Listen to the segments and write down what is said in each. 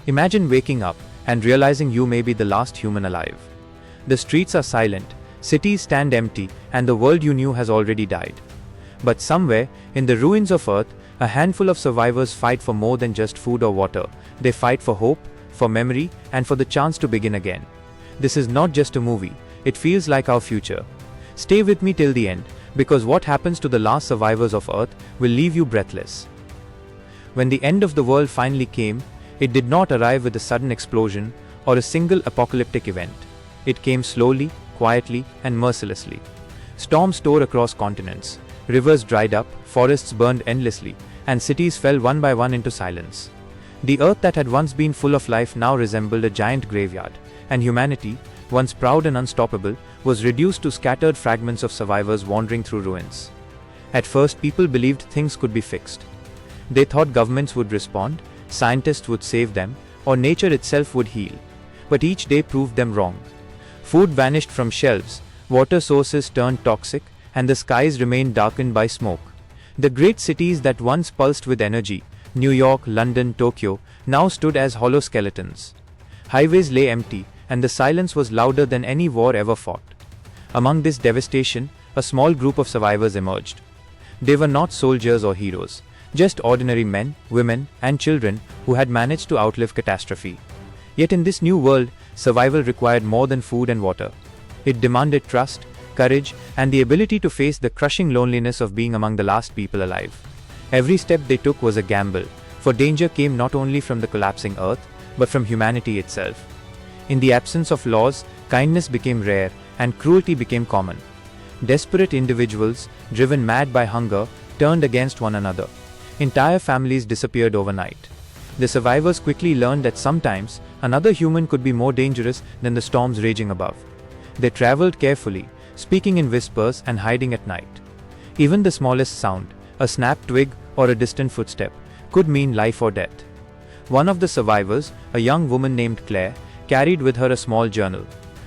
Imagine waking up and realizing you may be the last human alive. The streets are silent, cities stand empty, and the world you knew has already died. But somewhere, in the ruins of Earth, a handful of survivors fight for more than just food or water. They fight for hope, for memory, and for the chance to begin again. This is not just a movie, it feels like our future. Stay with me till the end, because what happens to the last survivors of Earth will leave you breathless. When the end of the world finally came, it did not arrive with a sudden explosion or a single apocalyptic event. It came slowly, quietly, and mercilessly. Storms tore across continents, rivers dried up, forests burned endlessly, and cities fell one by one into silence. The Earth that had once been full of life now resembled a giant graveyard, and humanity, once proud and unstoppable, was reduced to scattered fragments of survivors wandering through ruins. At first, people believed things could be fixed. They thought governments would respond, scientists would save them, or nature itself would heal. But each day proved them wrong. Food vanished from shelves, water sources turned toxic, and the skies remained darkened by smoke. The great cities that once pulsed with energy, New York, London, Tokyo, now stood as hollow skeletons. Highways lay empty, and the silence was louder than any war ever fought. Among this devastation, a small group of survivors emerged. They were not soldiers or heroes, just ordinary men, women, and children who had managed to outlive catastrophe. Yet in this new world, survival required more than food and water. It demanded trust, courage, and the ability to face the crushing loneliness of being among the last people alive. Every step they took was a gamble, for danger came not only from the collapsing earth, but from humanity itself. In the absence of laws, kindness became rare, and cruelty became common. Desperate individuals, driven mad by hunger, turned against one another. Entire families disappeared overnight. The survivors quickly learned that sometimes, another human could be more dangerous than the storms raging above. They traveled carefully, speaking in whispers and hiding at night. Even the smallest sound, a snapped twig or a distant footstep, could mean life or death. One of the survivors, a young woman named Claire, carried with her a small journal.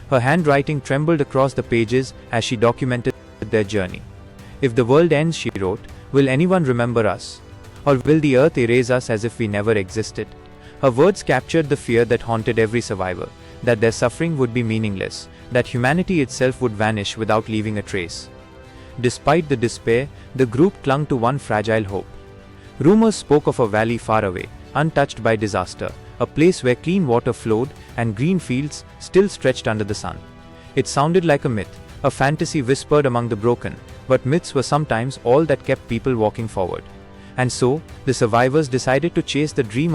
Her handwriting trembled across the pages as she documented their journey. "If the world ends," she wrote, "will anyone remember us? Or will the earth erase us as if we never existed?" Her words captured the fear that haunted every survivor, that their suffering would be meaningless, that humanity itself would vanish without leaving a trace. Despite the despair, the group clung to one fragile hope. Rumors spoke of a valley far away, untouched by disaster, a place where clean water flowed and green fields still stretched under the sun. It sounded like a myth, a fantasy whispered among the broken, but myths were sometimes all that kept people walking forward. And so, the survivors decided to chase the dream